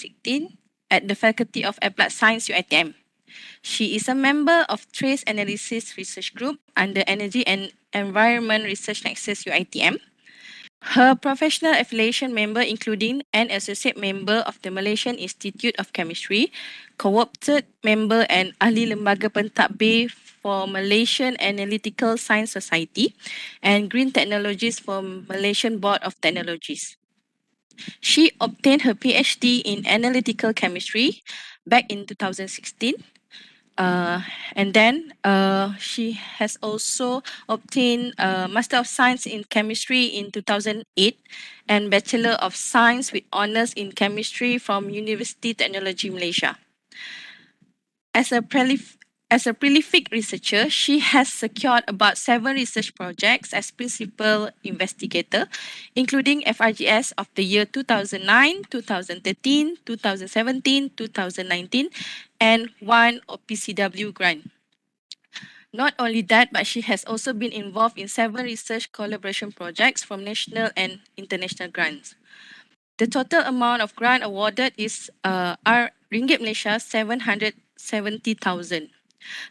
2016 at the Faculty of Applied Science, UiTM. She is a member of Trace Analysis Research Group under Energy and Environment Research Nexus, UiTM. Her professional affiliation member including an associate member of the Malaysian Institute of Chemistry, co-opted member and ahli lembaga pentadbir for Malaysian Analytical Science Society and Green Technologies for Malaysian Board of Technologies. She obtained her PhD in Analytical Chemistry back in 2016. And then she has also obtained a Master of Science in Chemistry in 2008 and Bachelor of Science with Honours in Chemistry from Universiti Teknologi Malaysia. As a prolific researcher, she has secured about 7 research projects as principal investigator, including FRGS of the year 2009, 2013, 2017, 2019, and 1 OPCW grant. Not only that, but she has also been involved in 7 research collaboration projects from national and international grants. The total amount of grant awarded is Ringgit Malaysia 770,000.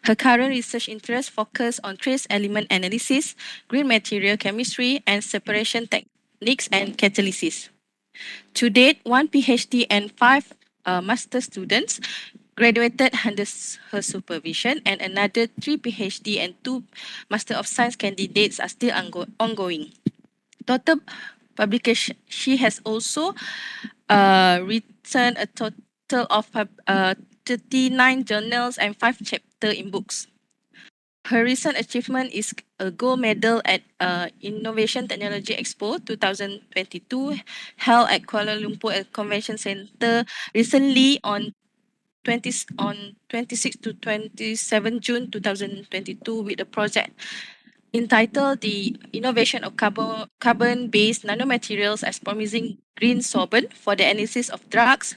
Her current research interests focus on trace element analysis, green material chemistry, and separation techniques and catalysis. To date, 1 PhD and 5 master students graduated under her supervision, and another 3 PhD and 2 Master of Science candidates are still ongoing. Total publication, she has also written a total of 39 journals and 5 chapters in books. Her recent achievement is a gold medal at Innovation Technology Expo 2022 held at Kuala Lumpur Convention Centre recently on 26 to 27 June 2022 with a project entitled The Innovation of Carbon-Based Nanomaterials as Promising Green Sorbent for the Analysis of Drugs,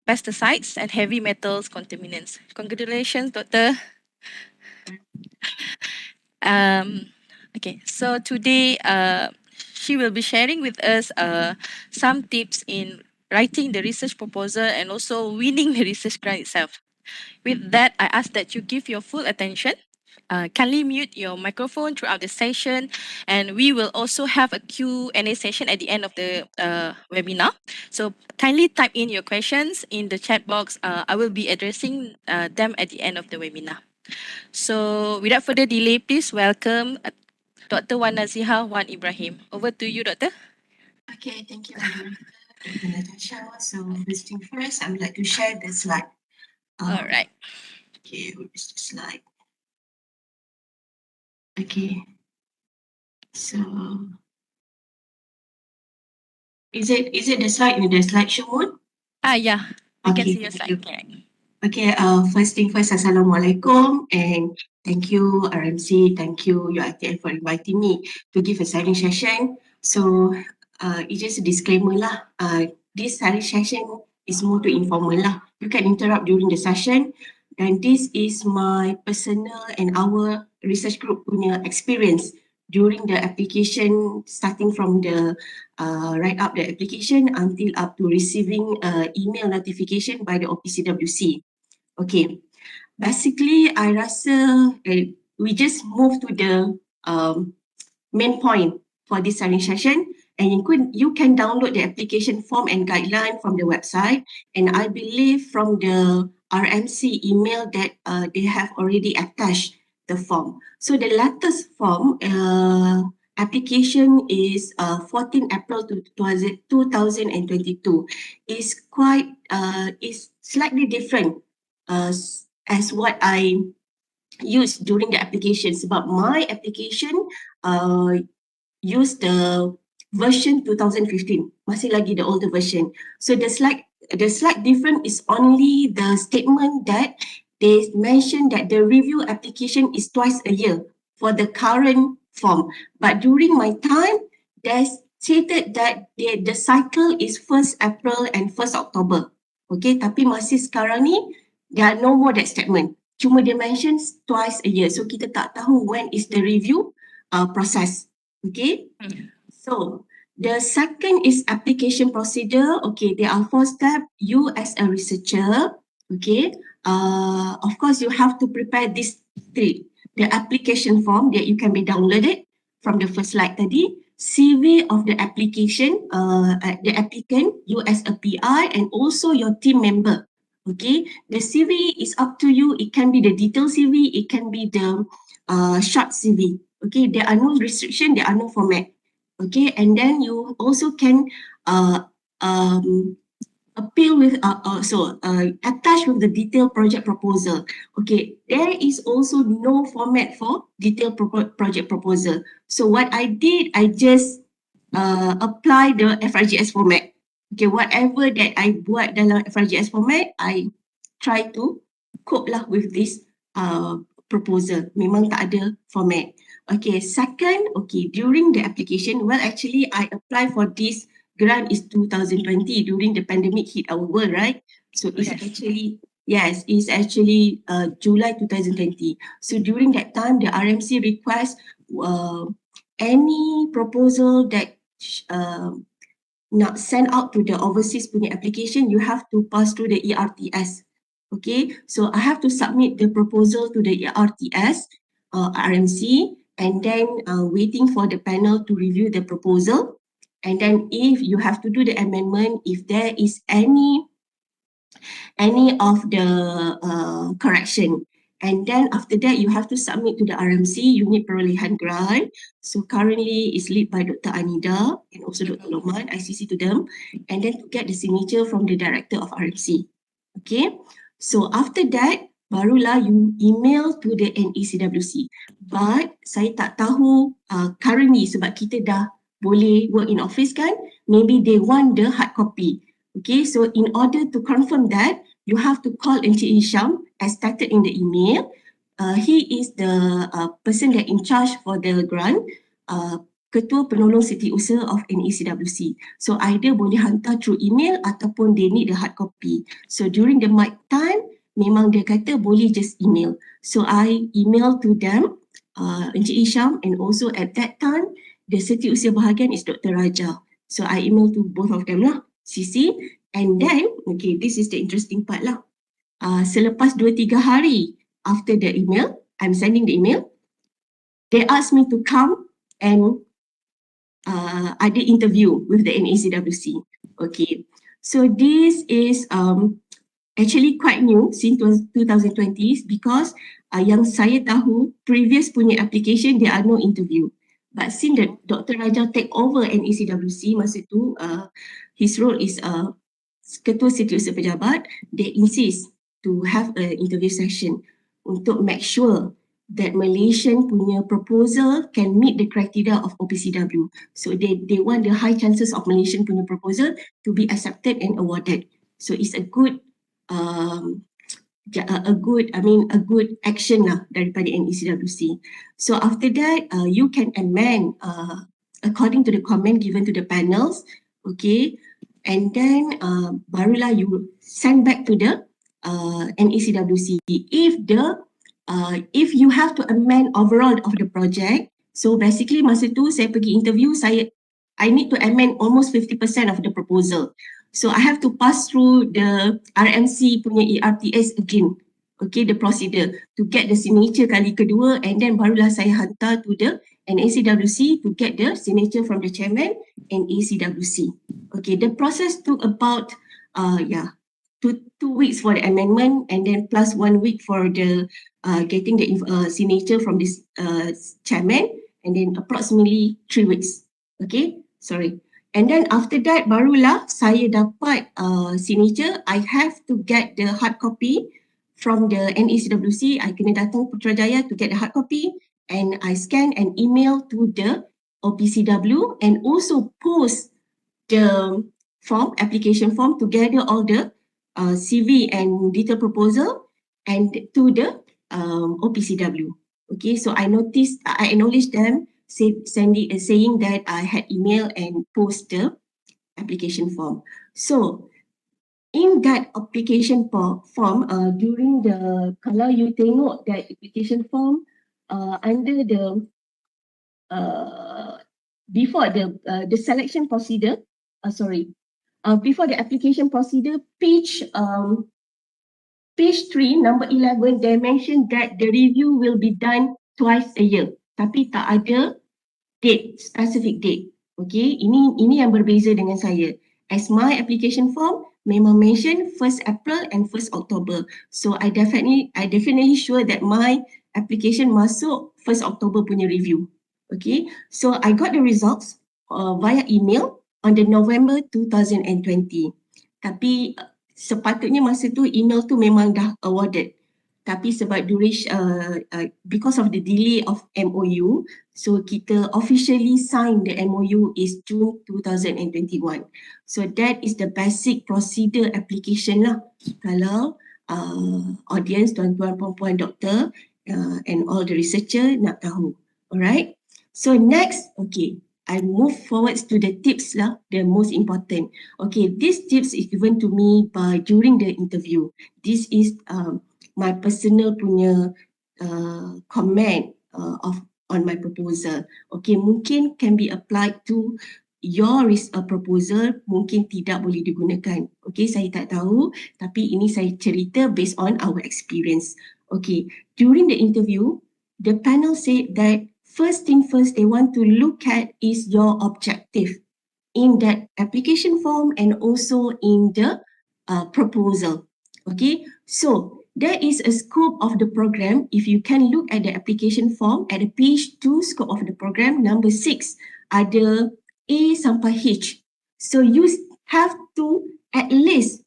Pesticides and Heavy Metals Contaminants. Congratulations, Doctor. Okay, so today she will be sharing with us some tips in writing the research proposal and also winning the research grant itself. With that, I ask that you give your full attention. Kindly mute your microphone throughout the session, and we will also have a Q&A session at the end of the webinar. So kindly type in your questions in the chat box. I will be addressing them at the end of the webinar. So without further delay, please welcome Dr. Wan Nazihah, Wan Ibrahim. Over to you, Doctor. Okay, thank you, Natasha. So first thing first, I would like to share the slide. All right. Okay, where's the slide? Okay. So is it the slide in the slideshow mode? Yeah. You can Okay, see your slide. Okay, first thing first, Assalamualaikum, and thank you RMC, thank you UiTM for inviting me to give a sharing session. So it's just a disclaimer lah. This sharing session is more to informal lah. You can interrupt during the session, and this is my personal and our research group punya experience during the application, starting from the write up the application until up to receiving email notification by the OPCWC. Okay, basically I rasa we just move to the main point for this sharing session, and you can download the application form and guideline from the website, and I believe from the RMC email that they have already attached the form. So the latest form application is 14 April 2022. Is quite is slightly different as what I used during the applications. But my application used the version 2015, masih lagi the older version. So the slight difference is only the statement that they mentioned that the review application is twice a year for the current form. But during my time, they stated that the cycle is 1st April and 1st October. Okay, tapi masih sekarang ni, there are no more that statement. Cuma dia mention twice a year. So kita tak tahu when is the review process. Okay. So The second is application procedure. Okay, there are 4 steps. You as a researcher, okay, of course you have to prepare this 3. The application form that you can be downloaded from the first slide tadi, CV of the application, the applicant, you as a PI, and also your team member. Okay, the CV is up to you. It can be the detailed CV, it can be the short CV. Okay, there are no restriction, there are no format. Okay, and then you also can uh, um, appeal with attach with the detailed project proposal. Okay, there is also no format for detailed project proposal. So what I did, I just apply the FRGS format. Okay, whatever that I buat dalam FRGS format, I try to cope lah with this proposal. Memang tak ada format. Okay, second, okay, during the application, well, actually, I applied for this grant is 2020 during the pandemic hit our world, right? So it's actually July 2020. So during that time, the RMC request any proposal that not send out to the overseas punya application, you have to pass through the ERTS. Okay, so I have to submit the proposal to the ERTS, RMC, and then waiting for the panel to review the proposal. And then if you have to do the amendment, if there is any of the correction. And then after that, you have to submit to the RMC, Unit Perolehan Grant. So currently it's led by Dr. Anida and also Dr. Loman, ICC to them. And then to get the signature from the Director of RMC. Okay, so after that, barulah you email to the NECWC. But saya tak tahu currently sebab kita dah boleh work in office kan, maybe they want the hard copy. Okay, so in order to confirm that, you have to call Encik Hisham as stated in the email. He is the person that in charge for the grant, Ketua Penolong Setiausaha of NECWC. So either boleh hantar through email ataupun they need the hard copy. So during the mic time, memang dia kata boleh just email. So I email to them, Encik Hisham, and also at that time, the Setiausaha bahagian is Dr. Raja. So I email to both of them lah, CC. And then, okay, this is the interesting part lah. Selepas 2-3 hari after the email, I'm sending the email, they asked me to come and ada interview with the NECWC. Okay, so this is actually quite new since 2020 because yang saya tahu previous punya application there are no interview. But since Dr. Raja take over NECWC masa tu, his role is Ketua Setiausaha Pejabat, they insist to have an interview session untuk make sure that Malaysian punya proposal can meet the criteria of OPCW. So they want the high chances of Malaysian punya proposal to be accepted and awarded. So it's a good good action lah daripada NECWC. So after that, you can amend according to the comment given to the panels, okay, and then barulah you send back to the NECWC. If you have to amend overall of the project, so basically masa tu saya pergi interview, I need to amend almost 50% of the proposal. So I have to pass through the RMC punya ERTS again, okay, the procedure to get the signature kali kedua, and then barulah saya hantar to the NECWC to get the signature from the chairman and ECWC. Okay, the process took about 2 weeks for the amendment, and then plus 1 week for the getting the signature from this chairman, and then approximately 3 weeks. Okay, sorry. And then after that, barulah saya dapat signature. I have to get the hard copy from the NECWC. I kena datang Putrajaya to get the hard copy, and I scan and email to the OPCW and also post the form, application form, together all the CV and detailed proposal and to the OPCW. Okay, so I acknowledged them saying that I had email and post the application form. So in that application form, during the, kalau you tengok that application form under the before the selection procedure, before the application procedure, page 3, number 11, they mentioned that the review will be done twice a year. Tapi tak ada date, specific date. Okay, ini yang berbeza dengan saya. As my application form memang mention 1st April and 1st October. So I definitely sure that my application masuk 1st October punya review. Okay, so I got the results via email on the November 2020. Tapi sepatutnya masa tu email tu memang dah awarded. Tapi sebab duration, because of the delay of MOU, so kita officially sign the MOU is June 2021. So that is the basic procedure application lah. Kalau audience, tuan-tuan, puan-puan, doktor and all the researcher nak tahu. Alright. So next, okay, I move forwards to the tips lah, the most important. Okay, these tips is given to me during the interview. This is my personal punya comment on my proposal. Okay, mungkin can be applied to your proposal, mungkin tidak boleh digunakan. Okay, saya tak tahu, tapi ini saya cerita based on our experience. Okay, during the interview, the panel said that first thing first they want to look at is your objective in that application form and also in the proposal. Okay, so there is a scope of the program. If you can look at the application form at the page 2 scope of the program, number 6, ada A sampai H. So you have to at least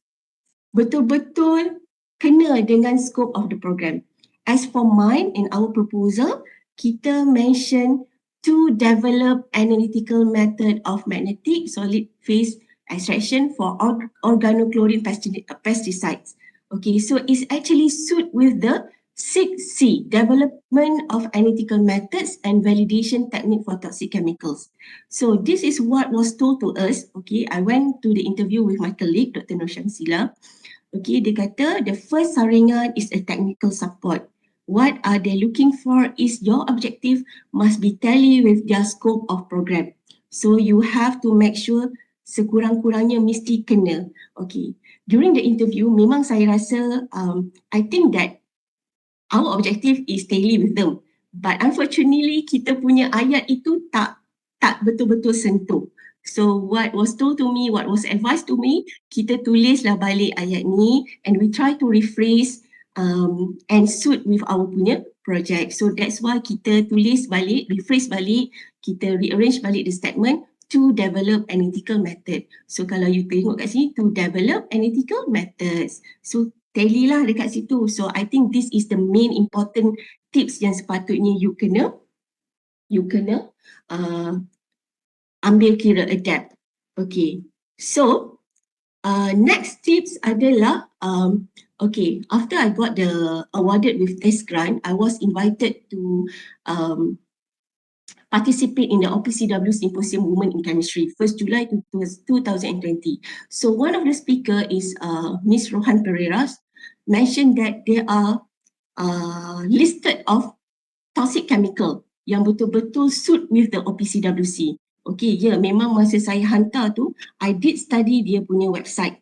betul-betul kena dengan scope of the program. As for mine in our proposal, kita mention to develop analytical method of magnetic solid phase extraction for organochlorine pesticides. Okay, so it's actually suit with the 6C, development of analytical methods and validation technique for toxic chemicals. So this is what was told to us. Okay, I went to the interview with my colleague, Dr. Nur Syamsila. Okay, dia kata the first saringan is a technical support. What are they looking for is your objective must be tally with their scope of program. So you have to make sure sekurang-kurangnya mesti kena. Okay. During the interview, memang saya rasa, I think that our objective is tally with them. But unfortunately, kita punya ayat itu tak betul-betul sentuh. So what was told to me, what was advised to me, kita tulislah balik ayat ni and we try to rephrase and suit with our punya project. So that's why kita tulis balik, rephrase balik, kita rearrange balik the statement to develop analytical method. So kalau you tengok kat sini, to develop analytical methods. So tally lah dekat situ. So I think this is the main important tips yang sepatutnya you kena ambil kira, adapt. Okay. So next tips adalah okay, after I got the awarded with this grant, I was invited to participate in the OPCW Symposium Women in Chemistry, 1st July 2020. So one of the speaker is Ms. Rohan Pereira, mentioned that there are listed of toxic chemical yang betul-betul suit with the OPCWC. Okay, yeah, memang masa saya hantar tu, I did study dia punya website.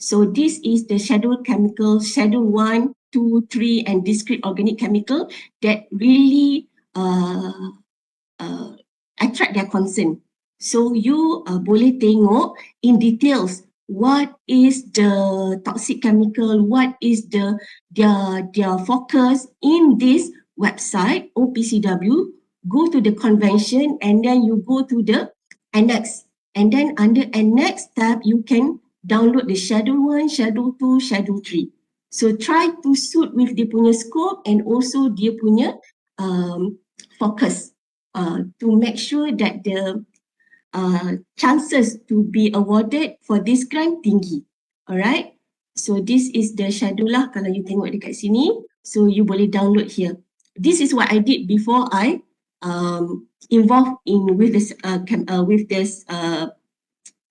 So this is the scheduled chemical, schedule 1, 2, 3 and discrete organic chemical that really attract their concern. So you boleh tengok in details what is the toxic chemical, what is their focus in this website, OPCW. Go to the convention and then you go to the annex. And then under annex tab, you can download the schedule 1, schedule 2, schedule 3. So try to suit with dia punya scope and also dia punya focus. To make sure that the chances to be awarded for this grant tinggi. Alright, so this is the schedule lah kalau you tengok dekat sini. So you boleh download here. This is what I did before I involved with this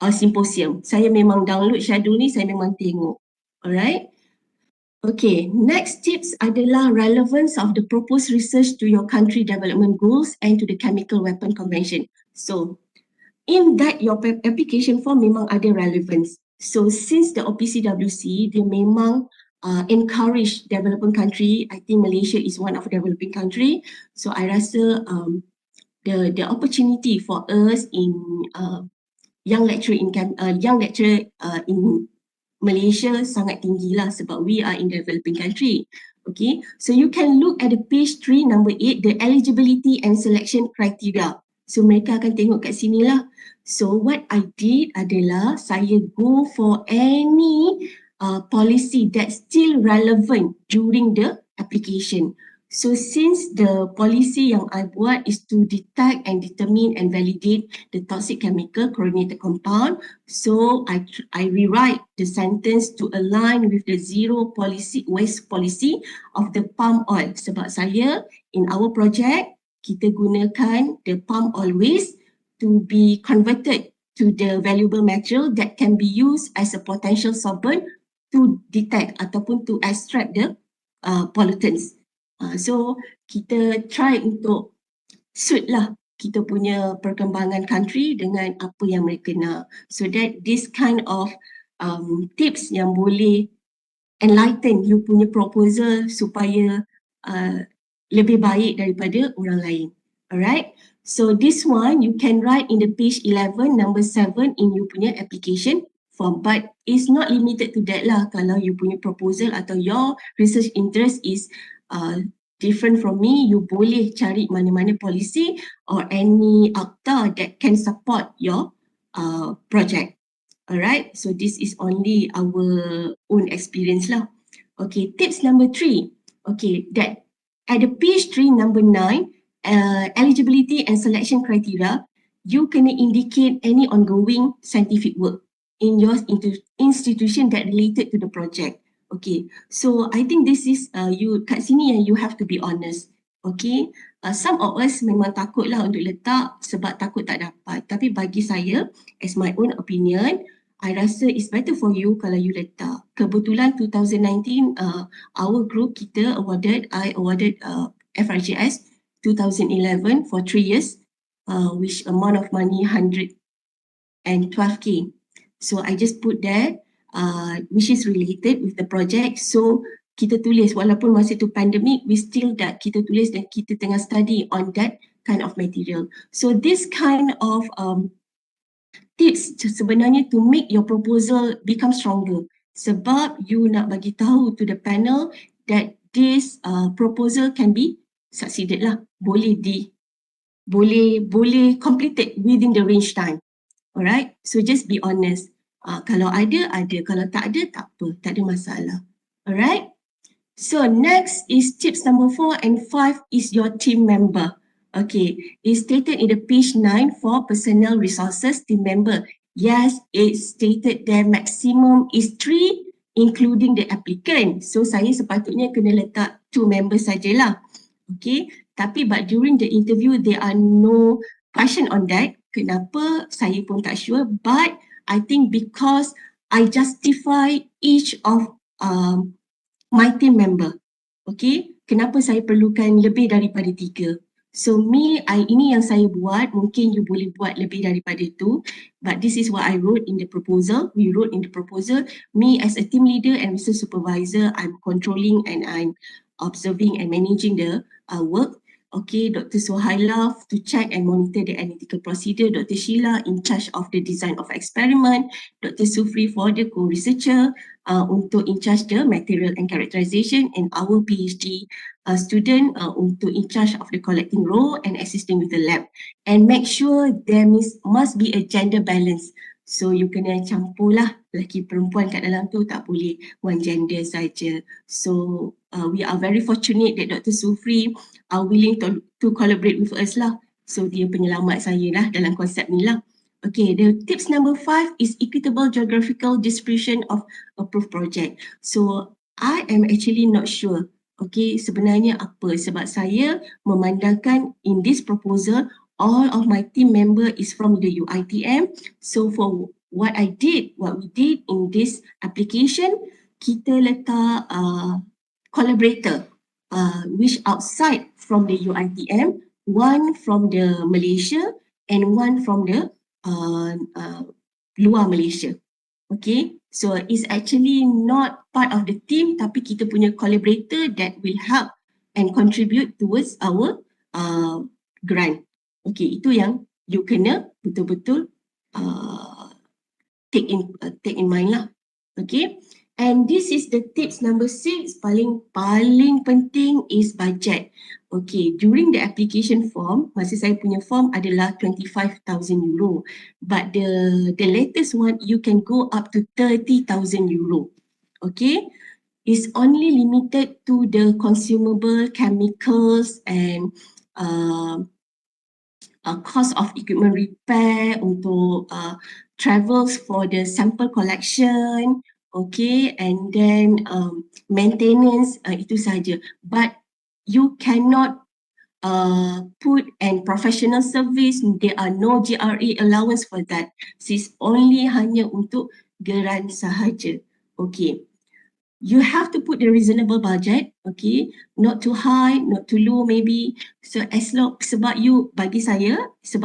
symposium. Saya memang download schedule ni, saya memang tengok. Alright. Okay, next tips adalah relevance of the proposed research to your country development goals and to the Chemical Weapon Convention. So, in that your application form memang ada relevance. So since the OPCWC, dia memang encourage developing country. I think Malaysia is one of the developing country. So I rasa the opportunity for us in young lecturer in Malaysia sangat tinggi lah sebab we are in developing country. Okay, so you can look at the page 3 number 8, the eligibility and selection criteria. So mereka akan tengok kat sini lah. So what I did adalah saya go for any policy that's still relevant during the application. So since the policy yang I buat is to detect and determine and validate the toxic chemical chlorinated compound, so I rewrite the sentence to align with the zero waste policy of the palm oil. Sebab saya in our project kita gunakan the palm oil waste to be converted to the valuable material that can be used as a potential solvent to detect ataupun to extract the pollutants. So kita try untuk suit lah kita punya perkembangan country dengan apa yang mereka nak. So that this kind of tips yang boleh enlighten you punya proposal supaya lebih baik daripada orang lain. Alright, so this one you can write in the page 11 number 7 in you punya application form, but it's not limited to that lah. Kalau you punya proposal atau your research interest is different from me, you boleh cari mana-mana policy or any akta that can support your project. Alright, so this is only our own experience lah. Okay, tips number 3. Okay, that at the page 3 number 9, eligibility and selection criteria, you can indicate any ongoing scientific work in your institution that related to the project. Okay, so I think this is you kat sini yang you have to be honest. Okay, some of us memang takut lah untuk letak sebab takut tak dapat. Tapi bagi saya, as my own opinion, I rasa it's better for you kalau you letak. Kebetulan 2019, our group kita I awarded FRGS 2011 for 3 years, which amount of money 112k. So I just put there which is related with the project. So kita tulis walaupun masa tu pandemic, we still that kita tulis dan kita tengah study on that kind of material. So this kind of tips sebenarnya to make your proposal become stronger. Sebab you nak bagi tahu to the panel that this proposal can be succeeded lah. Boleh completed within the range time. Alright, so just be honest. Kalau ada, kalau tak ada, tak apa, tak ada masalah. Alright, so next is tips number 4 and 5 is your team member. Okay, it's stated in the page 9 for personnel resources team member. Yes, it's stated there maximum is 3 including the applicant. So saya sepatutnya kena letak 2 members sajalah. Okay, tapi but during the interview there are no question on that. Kenapa saya pun tak sure, but I think because I justify each of my team member. Okay, kenapa saya perlukan lebih daripada 3. So ini yang saya buat, mungkin you boleh buat lebih daripada itu, but this is what I wrote in the proposal. We wrote in the proposal, me as a team leader and research supervisor, I'm controlling and I'm observing and managing the work. Okay, Dr. Suhaila to check and monitor the analytical procedure, Dr. Sheila in charge of the design of experiment, Dr. Sufri for the co-researcher, untuk in charge the material and characterization, and our PhD student untuk in charge of the collecting role and assisting with the lab. And make sure there must be a gender balance. So you kena campur lah lelaki perempuan kat dalam tu, tak boleh one gender saja. So we are very fortunate that Dr. Sufri are willing to collaborate with us lah. So dia penyelamat saya lah dalam konsep ni lah. Okay, the tips number 5 is equitable geographical distribution of approved project. So I am actually not sure. Okay, sebenarnya apa? Sebab saya memandangkan in this proposal all of my team member is from the UiTM. So for what we did in this application, kita letak collaborator which outside from the UiTM, one from the Malaysia and one from the luar Malaysia. Okay, so it's actually not part of the team, tapi kita punya collaborator that will help and contribute towards our grant. Okay, itu yang you kena betul-betul take in mind lah. Okay, and this is the tips number 6, paling penting is budget. Okay, during the application form, masa saya punya form adalah 25,000 euro, but the latest one you can go up to 30,000 euro. Okay, it's only limited to the consumable chemicals and cost of equipment repair untuk travels for the sample collection, okay, and then maintenance, itu saja. But you cannot put and professional service, there are no GRE allowance for that. It's only hanya untuk geran sahaja. Okay, you have to put the reasonable budget, okay, not too high, not too low maybe. So as long, sebab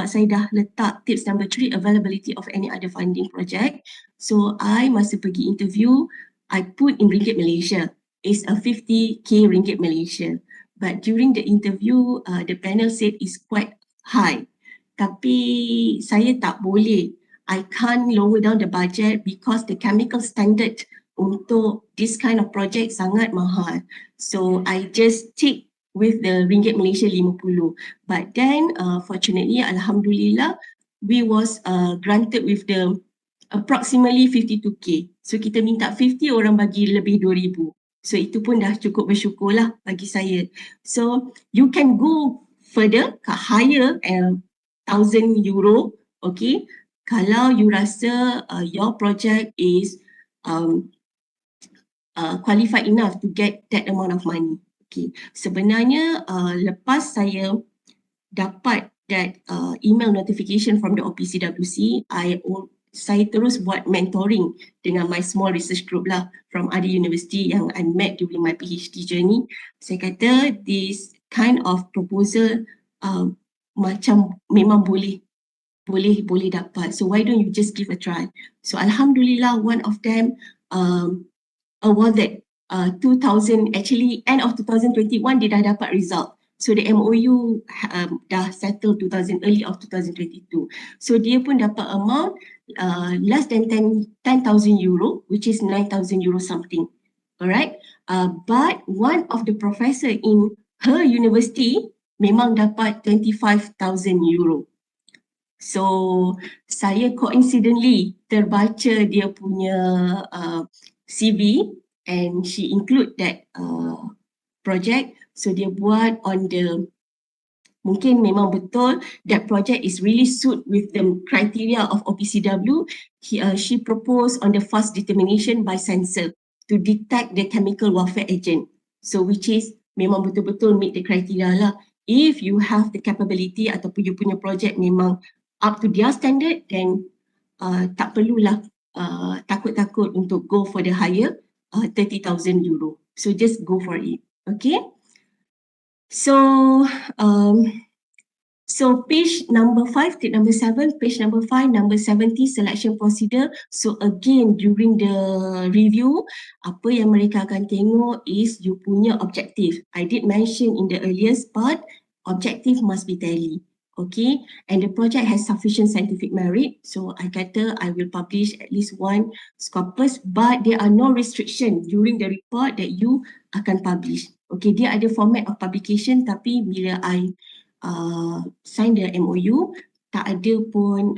saya dah letak tips number 3, availability of any other funding project. So I masa pergi interview, I put in ringgit Malaysia. It's a 50k ringgit Malaysia. But during the interview, the panel said it's quite high. Tapi saya tak boleh. I can't lower down the budget because the chemical standard untuk this kind of project sangat mahal. So I just stick with the ringgit Malaysia 50. But then fortunately, alhamdulillah, we was granted with the approximately 52k. So kita minta 50, orang bagi lebih 2,000. So itu pun dah cukup bersyukur lah bagi saya. So you can go further, higher 1,000 euro, okay. Kalau you rasa your project is qualified enough to get that amount of money. Okay. Sebenarnya lepas saya dapat that email notification from the OPCWC, saya terus buat mentoring dengan my small research group lah from other university yang I met during my PhD journey. Saya kata this kind of proposal macam memang boleh dapat. So why don't you just give a try? So alhamdulillah, one of them awarded 2000, actually end of 2021 dia dah dapat result. So the MOU dah settle early of 2022. So dia pun dapat amount less than 10,000 euro, which is 9,000 euro something. Alright, but one of the professor in her university memang dapat 25,000 euro. So saya coincidentally terbaca dia punya CV and she include that project. So dia buat on the, mungkin memang betul that project is really suit with the criteria of OPCW. She proposed on the fast determination by sensor to detect the chemical warfare agent. So which is memang betul-betul meet the criteria lah. If you have the capability ataupun you punya project memang up to their standard, then tak perlulah takut-takut untuk go for the higher 30,000 euro. So just go for it. Okay. So page number 5, tip number 7, page number 5, number 70, selection procedure. So again, during the review, apa yang mereka akan tengok is you punya objective. I did mention in the earliest part, objective must be tally. Okay, and the project has sufficient scientific merit. So I kata I will publish at least one scopus, but there are no restriction during the report that you akan publish. Okay, dia ada format of publication, tapi bila I sign the MOU, tak ada pun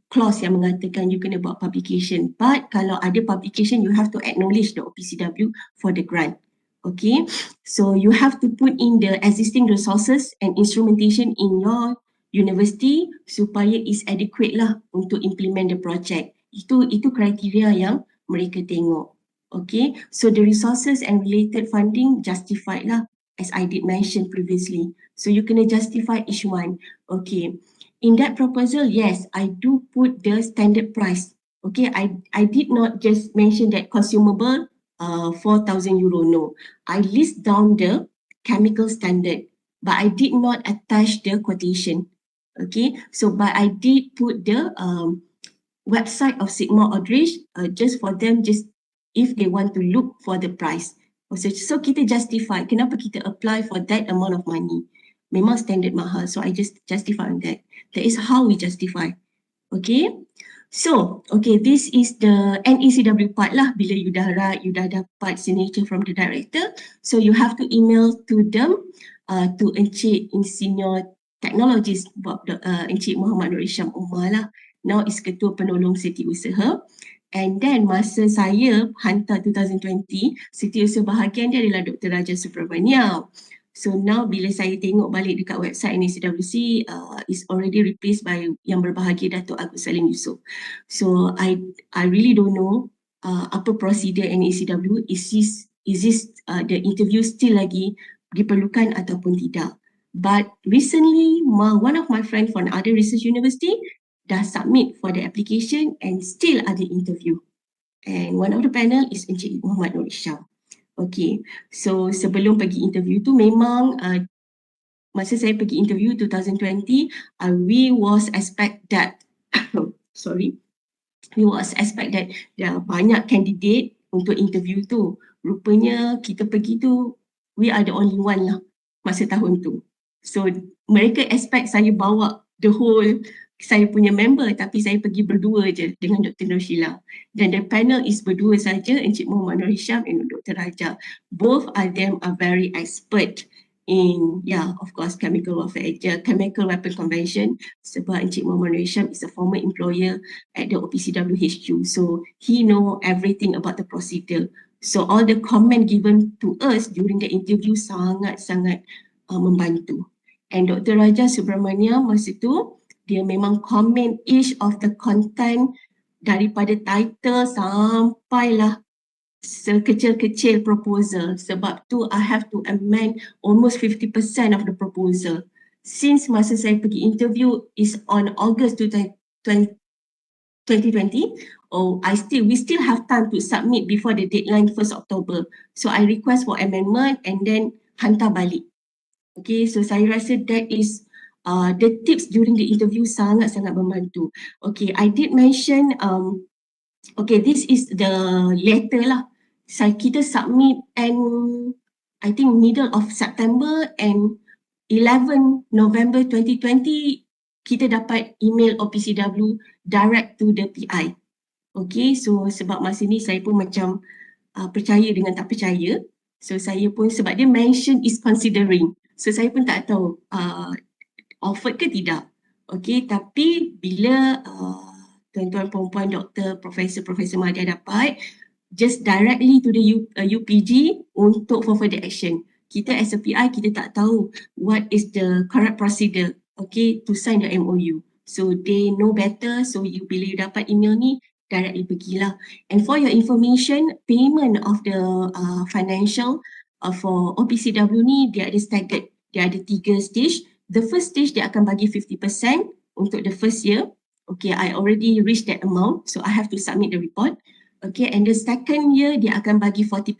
clause yang mengatakan you kena buat publication. But kalau ada publication, you have to acknowledge the OPCW for the grant. Okay, so you have to put in the existing resources and instrumentation in your university supaya is adequate lah untuk implement the project. Itu kriteria yang mereka tengok. Okay, so the resources and related funding justified lah, as I did mention previously. So you kena justify each one. Okay, in that proposal, yes, I do put the standard price. Okay, I did not just mention that consumable 4,000 euro, no. I list down the chemical standard, but I did not attach the quotation. Okay, so but I did put the website of Sigma Aldrich just for them, just if they want to look for the price. So kita justify kenapa kita apply for that amount of money. Memang standard mahal, so I just justify on that. That is how we justify. Okay, so okay, this is the NECW part lah. Bila you dah write, you dah dapat signature from the director, so you have to email to them, to Encik Insinyur Teknologi, Encik Muhammad Nur Isham Umar lah. Now is Ketua Penolong Setiausaha. And then masa saya hantar 2020, Setiausaha bahagian dia adalah Dr. Raja Subramaniam. So now bila saya tengok balik dekat website NECWC, is already replaced by yang berbahagia Datuk Agus Salim Yusof. So I really don't know apa prosedur NECW, is this the interview still lagi diperlukan ataupun tidak. But recently, one of my friend from other research university dah submit for the application and still ada interview. And one of the panel is Encik Muhammad Nur Isham. Okay, so sebelum pergi interview tu memang masa saya pergi interview 2020, we was expect that we was expect that there are banyak candidate untuk interview tu. Rupanya kita pergi tu, we are the only one lah masa tahun tu. So mereka expect saya bawa the whole saya punya member, tapi saya pergi berdua je dengan Dr. Nur Sheila. Dan the panel is berdua saja, Encik Muhammad Nur Hisham and Dr. Raja. Both of them are very expert in, of course, chemical weapon convention, sebab Encik Muhammad Nur Hisham is a former employer at the OPCW HQ. So he know everything about the procedure. So all the comment given to us during the interview sangat-sangat membantu. And Dr. Raja Subramaniam masa tu, dia memang comment each of the content daripada title sampailah sekecil-kecil proposal. Sebab tu I have to amend almost 50% of the proposal. Since masa saya pergi interview is on August 2020, we still have time to submit before the deadline 1st October. So I request for amendment and then hantar balik. Okay, so saya rasa that is the tips during the interview sangat-sangat membantu. Okay, I did mention, okay, this is the letter lah. Kita submit and I think middle of September and 11 November 2020, kita dapat email OPCW direct to the PI. Okay, so sebab masa ni saya pun macam percaya dengan tak percaya. So saya pun, sebab dia mention is considering. So saya pun tak tahu offered ke tidak. Okay, tapi bila tuan-tuan perempuan doktor, Profesor Madia dapat, just directly to the UPG untuk for further action. Kita as a PI, kita tak tahu what is the correct procedure, okay, to sign the MOU. So they know better, so bila you dapat email ni, directly pergilah. And for your information, payment of the financial for OPCW ni, dia ada staggered. Dia ada 3 stage. The first stage dia akan bagi 50% untuk the first year. Okay, I already reached that amount, so I have to submit the report. Okay, and the second year dia akan bagi 40%.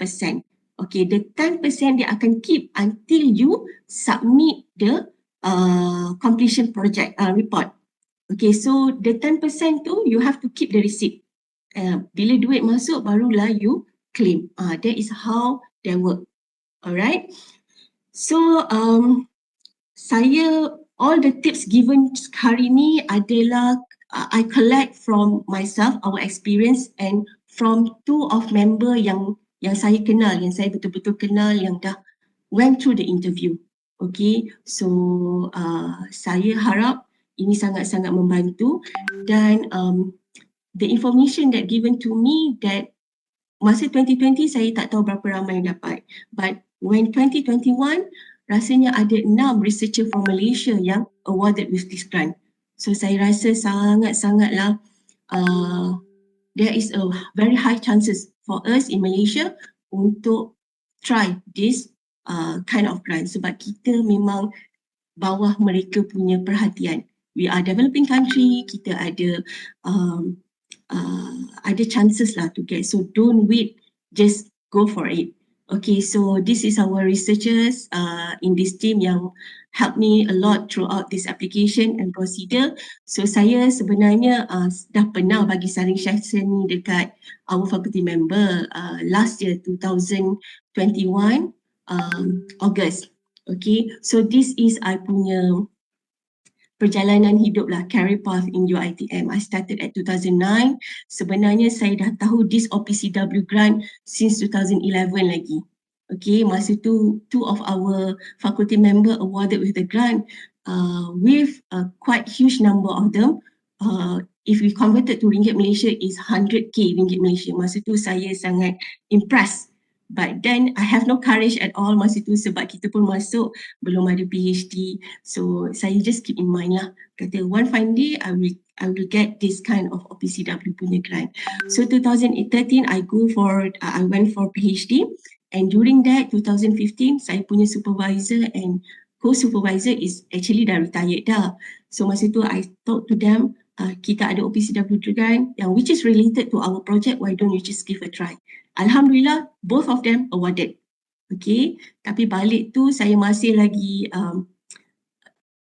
Okay, the 10% dia akan keep until you submit the completion project report. Okay, so the 10% tu you have to keep the receipt. Bila duit masuk barulah you claim. That is how they work. Alright. So saya, all the tips given hari ni adalah I collect from myself, our experience, and from 2 of member yang saya kenal, yang saya betul-betul kenal, yang dah went through the interview. Okay, so saya harap ini sangat-sangat membantu. Dan the information that given to me, that masa 2020 saya tak tahu berapa ramai yang dapat, but when 2021 rasanya ada 6 researcher from Malaysia yang awarded with this grant. So saya rasa sangat-sangatlah there is a very high chances for us in Malaysia untuk try this kind of grant, sebab kita memang bawah mereka punya perhatian. We are developing country, kita ada chances lah to get. So don't wait, just go for it. Okay, so this is our researchers in this team yang help me a lot throughout this application and procedure. So saya sebenarnya dah pernah bagi saring session ni dekat our faculty member last year 2021 August. Okay, so this is I punya perjalanan hidup lah, career path in UiTM. I started at 2009. Sebenarnya saya dah tahu this OPCW grant since 2011 lagi. Okay, masa tu two of our faculty member awarded with the grant with a quite huge number of them. If we converted to ringgit Malaysia is 100k ringgit Malaysia. Masa tu saya sangat impressed. But then I have no courage at all masa tu sebab kita pun masuk belum ada PhD. So saya just keep in mind lah. Kata one fine day I will get this kind of OPCW punya grant. So 2013 I went for PhD and during that 2015 saya punya supervisor and co-supervisor is actually dah retired dah. So masa tu I talk to them, kita ada OPCW grant yang which is related to our project, why don't you just give a try. Alhamdulillah both of them awarded. Okay, tapi balik tu saya masih lagi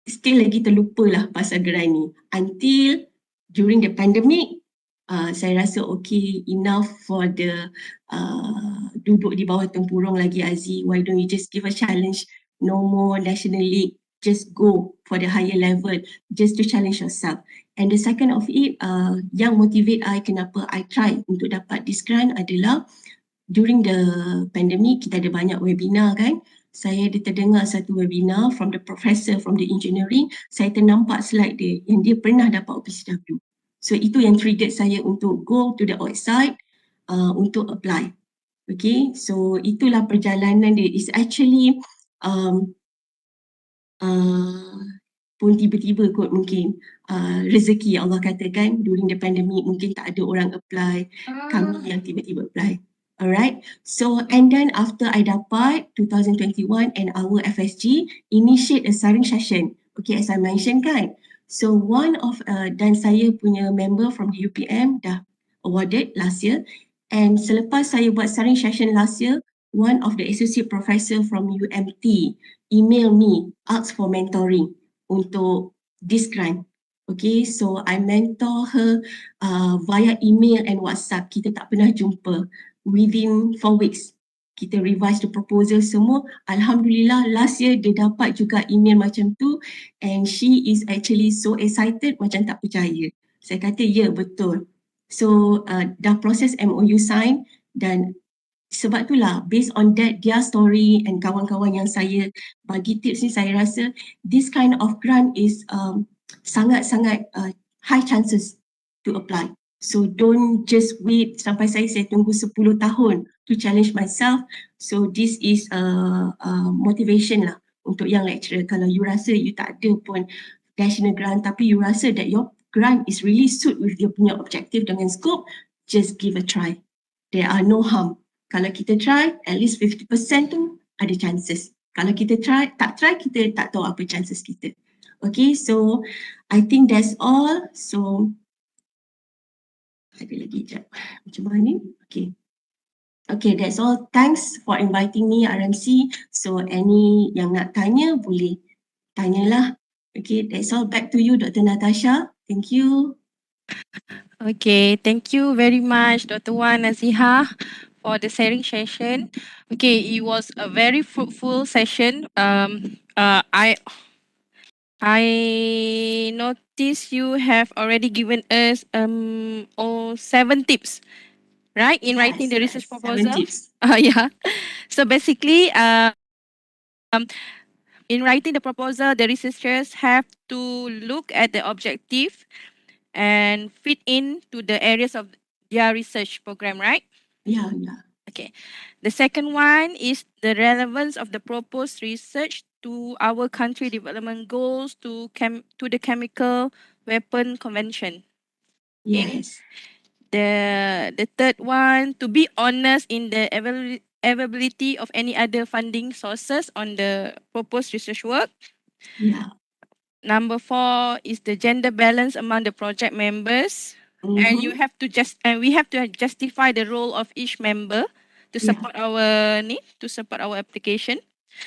still lagi terlupa lah pasal grant ni until during the pandemic. Saya rasa okay enough for the duduk di bawah tempurung lagi Aziz, why don't you just give a challenge, no more national league, just go for the higher level just to challenge yourself. And the second of it yang motivate I kenapa I try untuk dapat this grant adalah during the pandemic kita ada banyak webinar kan. Saya ada terdengar satu webinar from the professor from the engineering, saya ternampak slide dia yang dia pernah dapat OPCW. So itu yang triggered saya untuk go to the website untuk apply. Okay, so itulah perjalanan dia. It's actually pun tiba-tiba kot mungkin rezeki Allah katakan during the pandemic mungkin tak ada orang apply, kami yang tiba-tiba apply. Alright, so and then after I dapat 2021 and our FSG initiate a saring session. Okay, as I mentioned kan. So one of dan saya punya member from the UPM dah awarded last year, and selepas saya buat saring session last year, one of the associate professor from UMT email me, ask for mentoring untuk this grant. Okay, so I mentor her via email and WhatsApp. Kita tak pernah jumpa. Within 4 weeks, kita revise the proposal semua. Alhamdulillah, last year dia dapat juga email macam tu and she is actually so excited macam tak percaya. Saya kata, ya betul. So, dah proses MOU sign dan sebab itulah based on that their story and kawan-kawan yang saya bagi tips ni, saya rasa this kind of grant is sangat-sangat high chances to apply. So don't just wait sampai saya tunggu 10 tahun to challenge myself. So this is motivation lah untuk yang lecturer. Kalau you rasa you tak ada pun national grant tapi you rasa that your grant is really suit with your punya objective dengan scope, just give a try. There are no harm. Kalau kita try, at least 50% tu ada chances. Kalau kita tak try, kita tak tahu apa chances kita. Okay, so I think that's all. So ada lagi sekejap. Macam mana ni? Okay. Okay, that's all. Thanks for inviting me, RMC. So any yang nak tanya, boleh tanyalah. Okay, that's all. Back to you, Dr. Natasha. Thank you. Okay, thank you very much, Dr. Wan, Nazihah, for the sharing session. Okay, it was a very fruitful session. I noticed you have already given us 7 tips, right, in writing the research proposal. 7 tips. Yeah. So basically, in writing the proposal, the researchers have to look at the objective and fit into the areas of their research program, right? Yeah. Okay. The second one is the relevance of the proposed research to our country development goals to the Chemical Weapon Convention. Yes. The third one, to be honest in the availability of any other funding sources on the proposed research work. Yeah. Number 4 is the gender balance among the project members. And we have to justify the role of each member to support our application.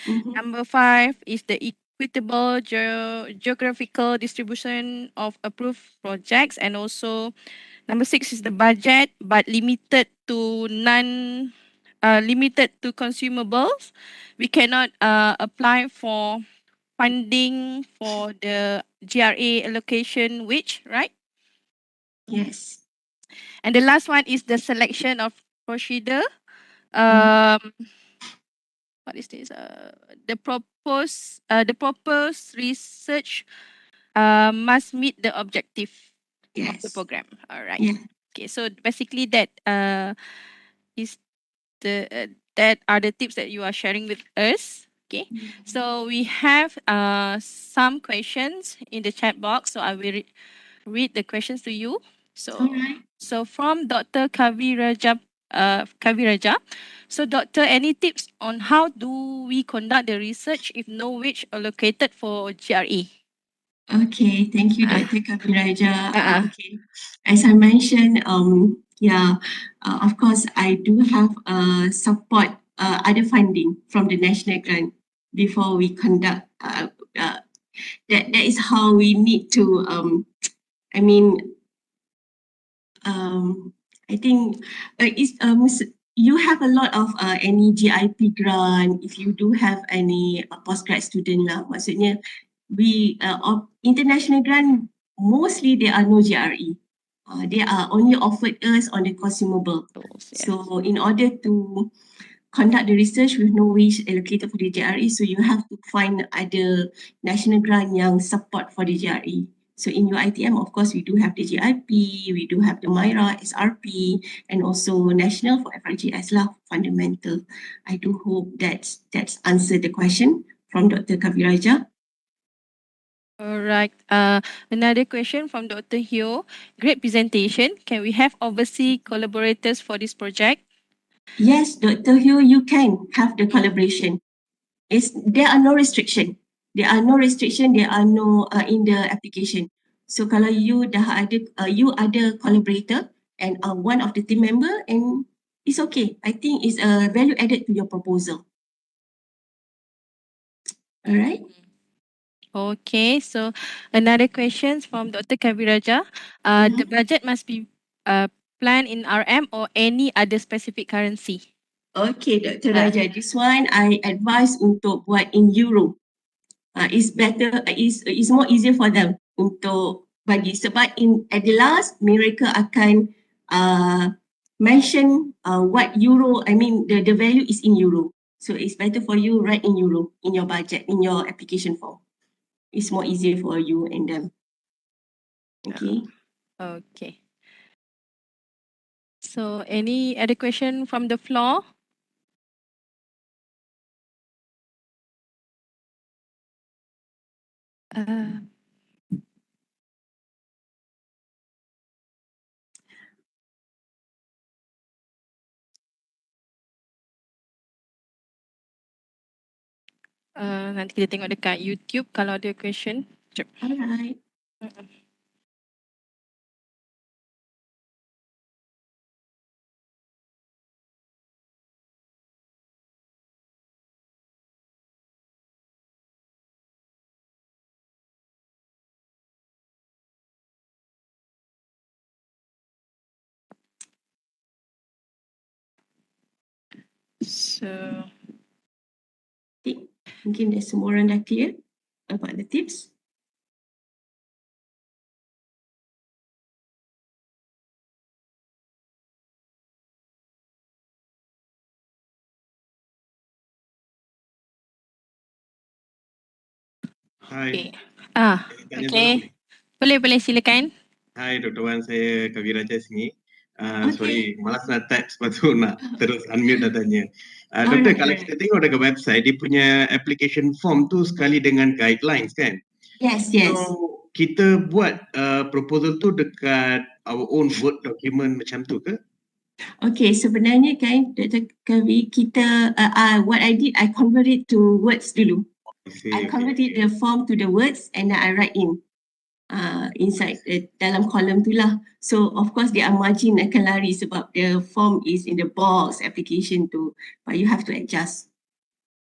Mhm. Number 5 is the equitable geographical distribution of approved projects, and also number 6 is the budget but limited to limited to consumables. We cannot apply for funding for the GRA allocation wage, right? Yes. And the last one is the selection of procedure. What is this? The proposed research must meet the objective of the Yes. program. All right. Yeah. Okay. So basically, that is that are the tips that you are sharing with us. Okay. So we have some questions in the chat box. So I will read the questions to you. So Alright. so from Dr. Kaviraja. So Doctor, any tips on how do we conduct the research if no wage allocated for GRE? Okay, thank you, Ah. Dr. Kaviraja. Uh-uh. Okay, as I mentioned, of course, I do have support other funding from the national grant before we conduct. That is how we need to. I think you have a lot of any GIP grant. If you do have any postgrad student lah, maksudnya of international grant, mostly there are no GRE. They are only offered us on the consumable. So in order to conduct the research with no wage allocated for the GRE, so you have to find other national grant yang support for the GRE. So in UiTM, of course, we do have the GIP, we do have the MIRA, SRP, and also national for FRGS lah, fundamental. I do hope that's answered the question from Dr. Kaviraja. All right. Another question from Dr. Hyo. Great presentation. Can we have Oversea collaborators for this project? Yes, Dr. Hyo, you can have the collaboration. There are no restriction. There are no in the application. So kalau you dah ada you ada collaborator and one of the team member, and it's okay. I think it's a value added to your proposal. All right. Okay, so another question from Dr. Kaviraja. The budget must be planned in RM or any other specific currency? Okay, Dr. Raja, this one I advise untuk buat in euro. It's better, it's more easier for them untuk bagi, sebab at the last mereka akan mention what euro, the value is in euro. So it's better for you write in euro in your budget, in your application form. It's more easier for you and them. Okay. Okay. So any other question from the floor? Nanti kita tengok dekat YouTube kalau ada question. Sekejap. Alright. So mungkin dah semua orang dah clear about the tips. Hai. Okay. Boleh silakan. Hai Dr. Wan, saya Kaviraja sini. Sorry, malas nak type sebab tu nak terus unmute dan tanya. Doktor, kalau kita tengok dekat website, dia punya application form tu sekali dengan guidelines kan? Yes. So, kita buat proposal tu dekat our own Word document macam tu ke? Okay, sebenarnya kan Dr. Kavi, kita what I did, I convert it to words dulu. I converted the form to the words and then I write in. inside dalam kolom tu lah. So of course their margin akan lari sebab the form is in the box application tu, but you have to adjust.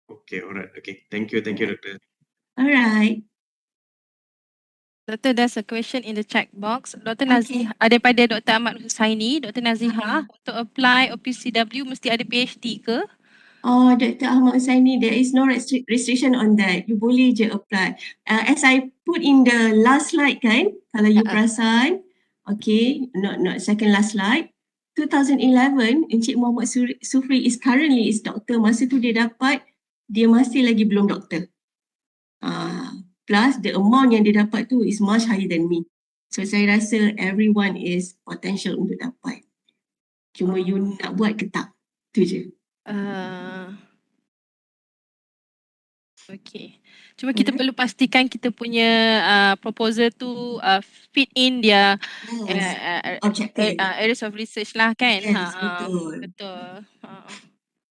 Okay, alright. Okay, thank you, Doctor. Alright. Doctor, there's a question in the chat box. Dr. Okay. Nazihah, daripada Dr. Ahmad Husaini, Dr. Nazihah, untuk apply OPCW mesti ada PhD ke? Oh, Dr. Ahmad Husaini, there is no restriction on that. You boleh je apply. As I put in the last slide kan, kalau you perasan, okay, not second last slide. 2011, Encik Muhammad Sufri is currently is doctor. Masa tu dia dapat, dia masih lagi belum doktor. Plus the amount yang dia dapat tu is much higher than me. So saya rasa everyone is potential untuk dapat. Cuma you nak buat ke tak? Tu je. Okay. Cuma kita perlu pastikan kita punya proposal tu fit in dia Objective. areas of research lah kan. Yes, betul. Betul.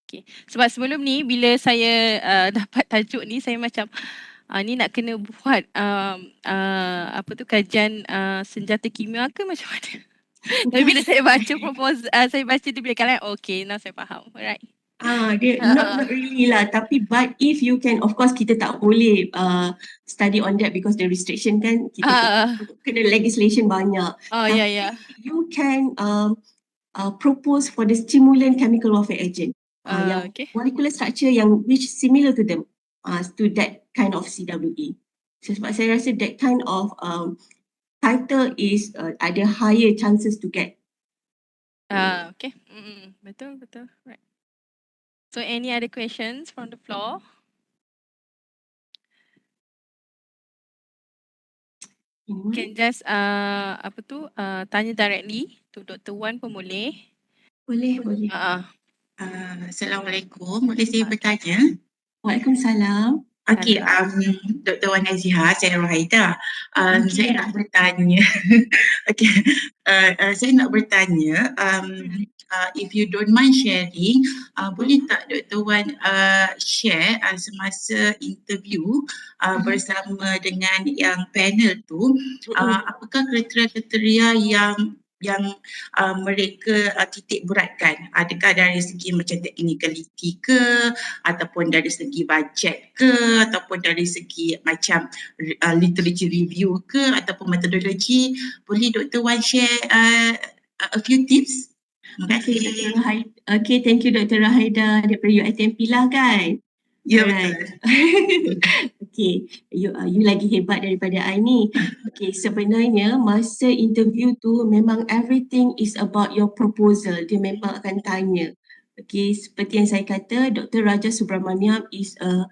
Okay. Sebab sebelum ni bila saya dapat tajuk ni saya macam ni nak kena buat apa tu kajian senjata kimia ke macam mana. Tapi bila saya baca proposal saya baca dia bila kalian okay, now saya faham. Alright. Dia not really lah, tapi but if you can, of course kita tak boleh study on that because the restriction kan kita kena legislation banyak. Yeah. You can propose for the stimulant chemical warfare agent. Yang Okay. molecular structure yang which similar to them, to that kind of CWE. So sebab saya rasa that kind of title is ada higher chances to get. Okay. Betul. Right. So any other questions from the floor? Can just tanya directly to Dr. Wan pun boleh. Boleh. Assalamualaikum. Boleh saya bertanya? Waalaikumsalam. Okey, Dr. Wan Nazihah, saya Rohaida. Saya nak bertanya. Okey, saya nak bertanya, if you don't mind sharing, boleh tak Dr. Wan share semasa interview bersama dengan yang panel tu, apakah kriteria yang mereka titik beratkan? Adakah dari segi macam technicality ke, ataupun dari segi bajet ke, ataupun dari segi macam literature review ke, ataupun metodologi? Boleh Dr. Wan share a few tips? Terima kasih. Okay, thank you Dr. Rahaida daripada UiTM lah kan? Ya, betul. Okay, you lagi hebat daripada I ni. Okay, sebenarnya masa interview tu memang everything is about your proposal. Dia memang akan tanya. Okay, seperti yang saya kata, Dr. Raja Subramaniam is a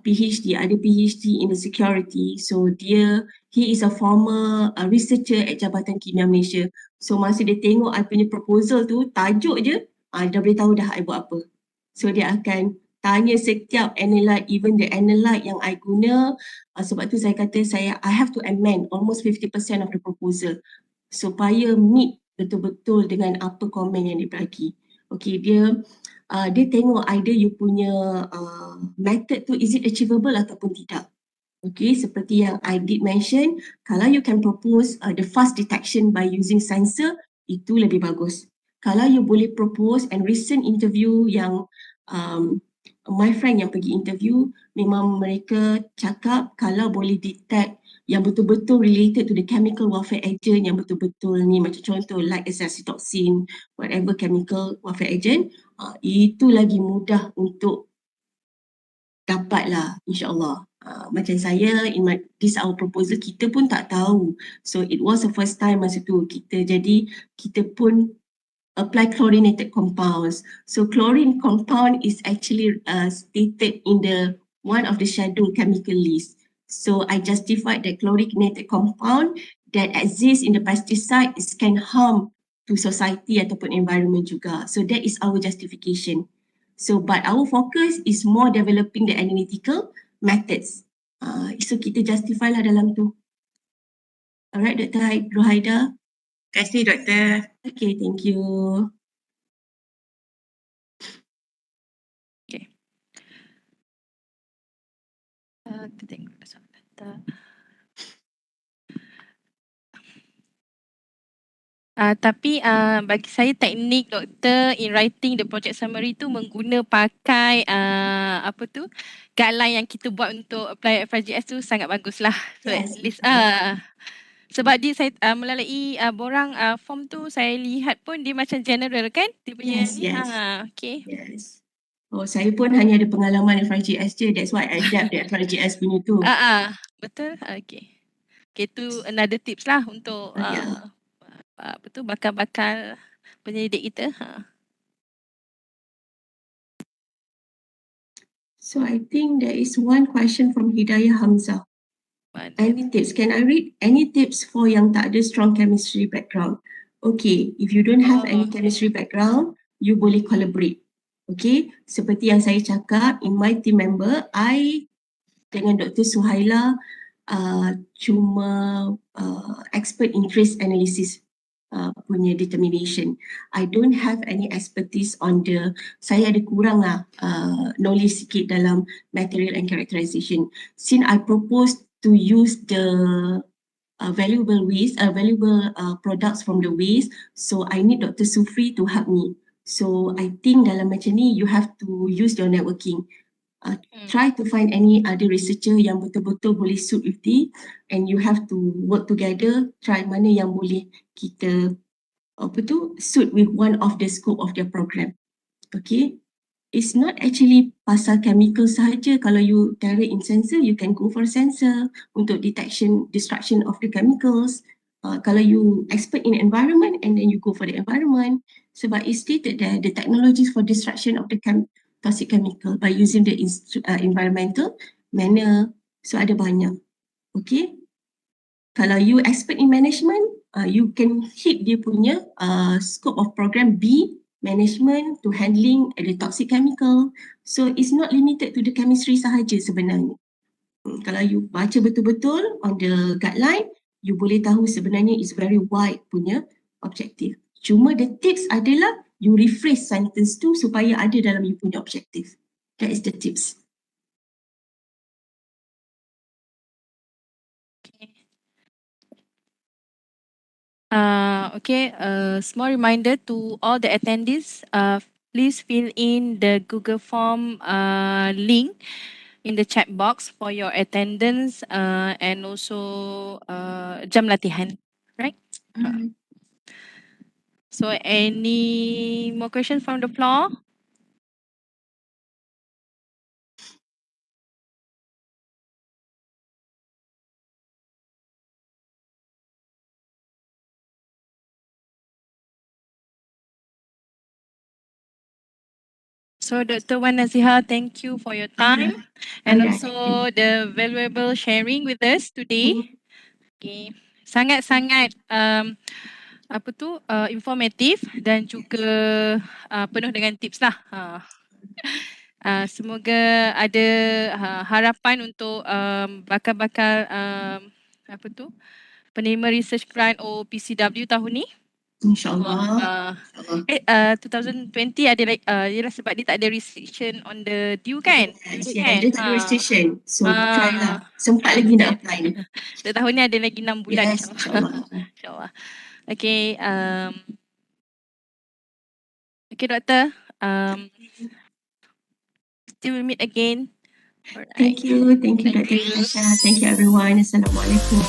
PhD, ada PhD in the security. So he is a former researcher at Jabatan Kimia Malaysia. So masa dia tengok I punya proposal tu, tajuk je, dah boleh tahu dah I buat apa. So dia akan tanya setiap analyte, even the analyte yang I guna. Sebab tu saya kata I have to amend almost 50% of the proposal supaya meet betul-betul dengan apa komen yang dia bagi. Okay, dia tengok either you punya method tu is it achievable ataupun tidak. Okay, seperti yang I did mention, kalau you can propose the fast detection by using sensor, itu lebih bagus. Kalau you boleh propose and recent interview yang my friend yang pergi interview, memang mereka cakap kalau boleh detect yang betul-betul related to the chemical warfare agent yang betul-betul ni, macam contoh like acetoxin, whatever chemical warfare agent, itu lagi mudah untuk dapat lah insyaAllah. Macam saya, this our proposal, kita pun tak tahu. So it was the first time masa tu kita pun apply chlorinated compounds. So chlorine compound is actually stated in one of the schedule chemical list. So I justified that chlorinated compound that exists in the pesticide can harm to society ataupun environment juga. So that is our justification. So but our focus is more developing the analytical methods. So kita justify lah dalam tu. Alright, Dr. Rohaida. Terima kasih, Doktor. Okay, thank you. Okay. Kita tengok soalan data. Tapi bagi saya teknik doktor in writing the project summary tu pakai apa tu guideline yang kita buat untuk apply FRGS tu sangat bagus lah. So Yes. at least sebab dia saya melalui borang form tu saya lihat pun dia macam general kan dia punya Yes, ni. yes. Okay. Yes. Oh, saya pun hanya ada pengalaman FRGS je. That's why I adapt the FRGS punya tu. Betul. Okay. Okay, tu another tips lah untuk Yeah. apa tu bakal-bakal penyelidik kita. So I think there is one question from Hidayah Hamzah. Any tips? Can I read? Any tips for yang tak ada strong chemistry background? Okay, if you don't have any chemistry background, you boleh collaborate. Okay, seperti yang saya cakap, in my team member, I dengan Dr. Suhaila cuma expert in trace analysis punya determination. I don't have any expertise on saya ada kurang lah knowledge sikit dalam material and characterization. Since I propose to use the valuable products from the waste, so I need Dr. Sufri to help me. So I think dalam macam ni, you have to use your networking. Try to find any other researcher yang betul-betul boleh suit with it, and you have to work together, try mana yang boleh kita suit with one of the scope of their program. Okay, it's not actually pasal chemical sahaja. Kalau you direct in sensor, you can go for sensor untuk destruction of the chemicals. Kalau you expert in environment, and then you go for the environment. Sebab it stated there, the technologies for destruction of the toxic chemical by using the environmental manner. So ada banyak. Okay. Kalau you expert in management, you can hit dia punya scope of program B, management to handling the toxic chemical. So it's not limited to the chemistry sahaja sebenarnya. Kalau you baca betul-betul on the guideline, you boleh tahu sebenarnya is very wide punya objective. Cuma the tips adalah you rephrase sentence tu supaya ada dalam you punya objective. That is the tips. Small reminder to all the attendees, please fill in the Google form link in the chat box for your attendance and also jam latihan, right? So any more questions from the floor? So Dr. Wan Nazihah, thank you for your time and also the valuable sharing with us today. Okay. Sangat-sangat informatif dan juga penuh dengan tips lah. Semoga ada harapan untuk bakal-bakal penerima research grant OPCW tahun ni. InsyaAllah. 2020 ada ialah sebab dia tak ada restriction on the due kan? Yes, dia tak ada restriction. So try lah. Sempat lagi nak apply ni. Tahun ni ada lagi 6 bulan. Yes, insyaAllah. Okay. Okay, Doktor. Still will meet again. Thank you. Thank you, Dr. Natasha. Thank you, everyone. Assalamualaikum.